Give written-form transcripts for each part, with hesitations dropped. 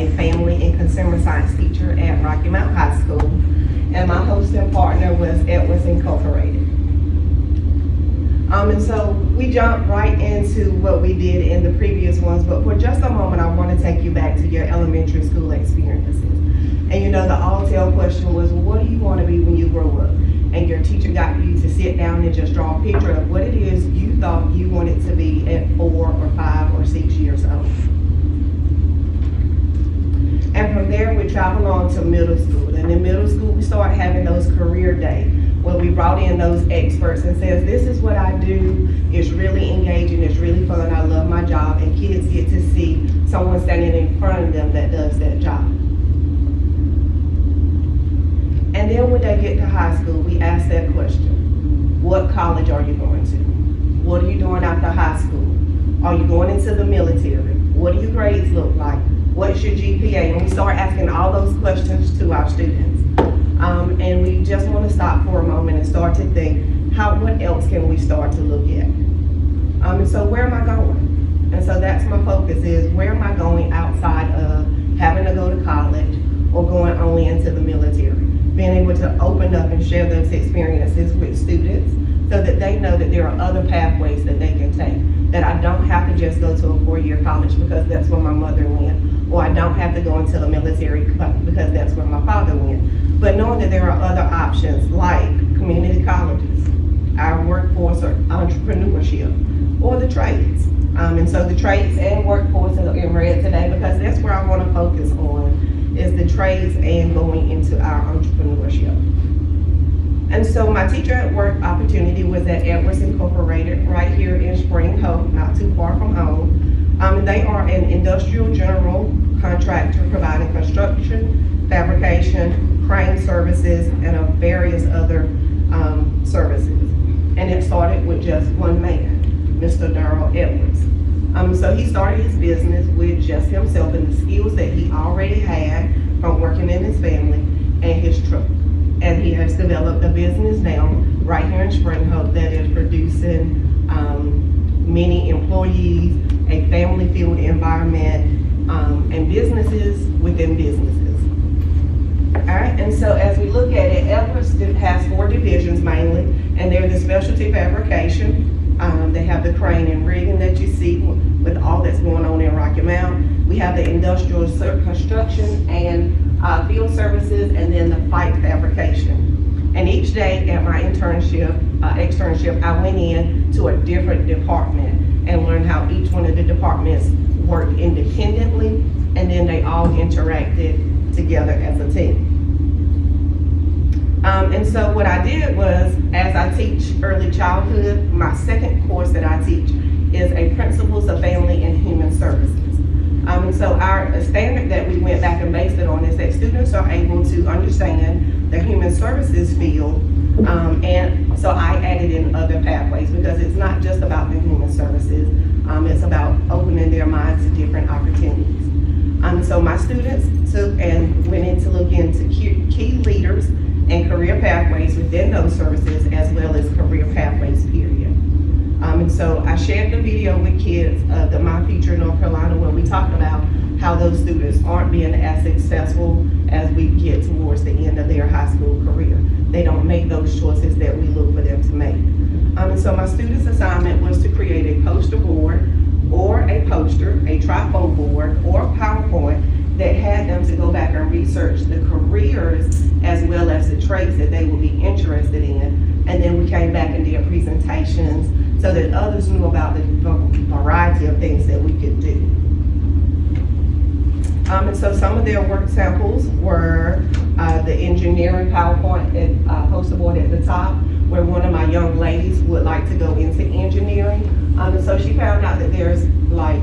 a family and consumer science teacher at Rocky Mount High School, and my hosting partner was Edwards Incorporated. And so we jumped right into what we did in the previous ones, but for just a moment, I want to take you back to your elementary school experiences. And you know, the all-tell question was, well, what do you want to be when you grow up? And your teacher got you to sit down and just draw a picture of what it is you thought you wanted to be at 4 or 5 or 6 years old. And from there, we traveled on to middle school. And in middle school, we started having those career days where we brought in those experts and says, this is what I do. It's really engaging, it's really fun, I love my job, and kids get to see someone standing in front of them that does that job. And then when they get to high school, we ask that question, what college are you going to? What are you doing after high school? Are you going into the military? What do your grades look like? What's your GPA? And we start asking all those questions to our students. And we just want to stop for a moment and start to think, what else can we start to look at? And so where am I going? And so that's my focus is, where am I going outside of having to go to college or going only into the military? Being able to open up and share those experiences with students so that they know that there are other pathways that they can take. That I don't have to just go to a 4-year college because that's where my mother went, or I don't have to go into the military because that's where my father went. But knowing that there are other options like community colleges, our workforce or entrepreneurship, or the trades. And so the trades and workforce are in red today because that's where I want to focus on, is the trades and going into our entrepreneurship. And so my teacher at work opportunity was at Edwards Incorporated right here in Spring Hope, not too far from home. And they are an industrial general contractor providing construction, fabrication, crane services, and various other services. And it started with just one man, Mr. Darrell Edwards. So he started his business with just himself and the skills that he already had from working in his family and his truck. And he has developed a business now right here in Spring Hope that is producing many employees, a family-filled environment, and businesses within businesses. All right, and so as we look at it, Edwards has 4 divisions mainly, and they're the specialty fabrication. They have the crane and rigging that you see with all that's going on in Rocky Mount. We have the industrial construction and field services, and then the pipe fabrication. And each day at my externship, I went in to a different department and learned how each one of the departments worked independently, and then they all interacted together as a team. And so what I did was, as I teach early childhood, my second course that I teach is a Principles of Family and Human Services. And so our standard that we went back and based it on is that students are able to understand the human services field, and so I added in other pathways because it's not just about the human services, it's about opening their minds to different opportunities. So my students took and went in to look into key leaders and career pathways within those services, as well as career pathways, period. And so I shared the video with kids that my feature in North Carolina, where we talked about how those students aren't being as successful as we get towards the end of their high school career. They don't make those choices that we look for them to make. And so my students' assignment was to create a poster board or a poster, a trifold board, or a PowerPoint that had them to go back and research the careers as well as the trades that they would be interested in. And then we came back and did presentations so that others knew about the variety of things that we could do. And so some of their work samples were the engineering PowerPoint and poster board at the top, where one of my young ladies would like to go into engineering. And so she found out that there's like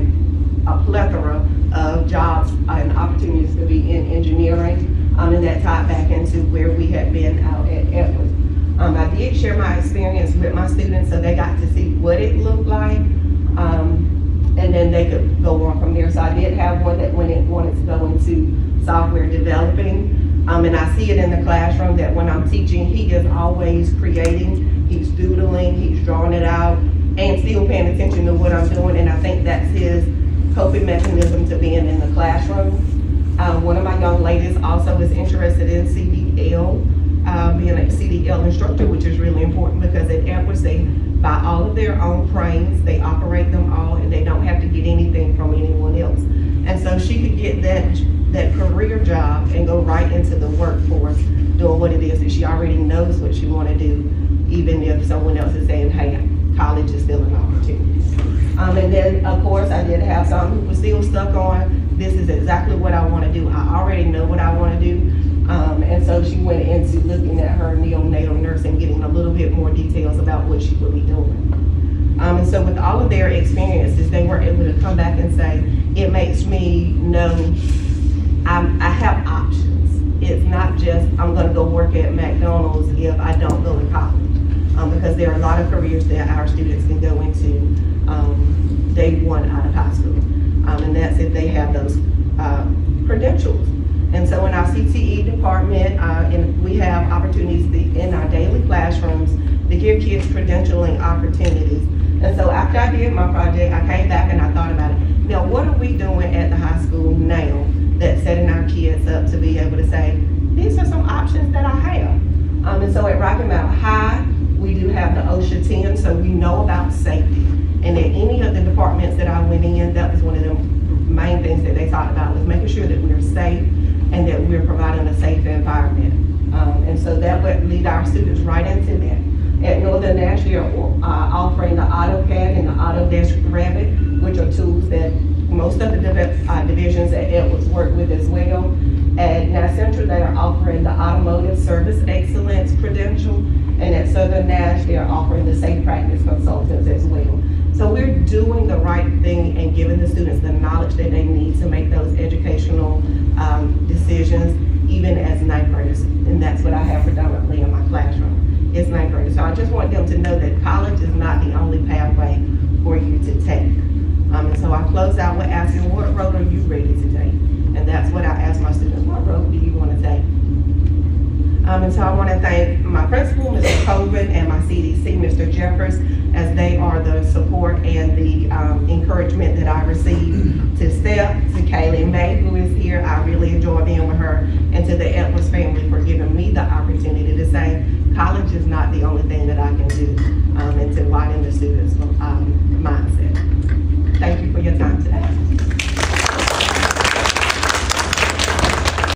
a plethora of jobs and opportunities to be in engineering, and that tied back into where we had been out at Edwards. I did share my experience with my students so they got to see what it looked like, and then they could go on from there. So I did have one that wanted to go into software developing, and I see it in the classroom that when I'm teaching, he is always creating, he's doodling, he's drawing it out, and still paying attention to what I'm doing, and I think that's his coping mechanism to being in the classroom. One of my young ladies also is interested in CDL, being a CDL instructor, which is really important because at Edwards they buy all of their own cranes, they operate them all, and they don't have to get anything from anyone else. And so she could get that career job and go right into the workforce doing what it is that she already knows what she want to do, even if someone else is saying, hey, college is still an opportunity. And then, of course, I did have some who were still stuck on, this is exactly what I want to do. I already know what I want to do. And so she went into looking at her neonatal nurse and getting a little bit more details about what she would be doing. And so with all of their experiences, they were able to come back and say, it makes me know I have options. It's not just, I'm going to go work at McDonald's if I don't go to college. Because there are a lot of careers that our students can go into day one out of high school. And that's if they have those credentials. And so in our CTE department, we have opportunities in our daily classrooms to give kids credentialing opportunities. And so after I did my project, I came back and I thought about it. Now, what are we doing at the high school now that's setting our kids up to be able to say, these are some options that I have? And so at Rocky Mount High, we do have the OSHA 10, so we know about safety. And in any of the departments that I went in, that was one of the main things that they talked about, was making sure that we're safe and that we're providing a safe environment. And so that would lead our students right into that. At Northern Nash, they're offering the AutoCAD and the Autodesk Revit, which are tools that most of the divisions at Edwards work with as well. At Nash Central, they are offering the Automotive Service Excellence credential, and at Southern Nash, they are offering the Safe Practice Consultants as well. So we're doing the right thing and giving the students the knowledge that they need to make those educational decisions, even as ninth graders, and that's what I have predominantly in my classroom, is ninth graders. So I just want them to know that college is not the only pathway for you to take. And so I close out with asking, what road are you ready to take? And that's what I ask my students, what road do you want to take? And so I want to thank my principal, Mr. Colvin, and my CDC, Mr. Jeffers, as they are the support and the encouragement that I received. To Steph, to Kaylee May, who is here, I really enjoy being with her, and to the Edwards family for giving me the opportunity to say, college is not the only thing that I can do.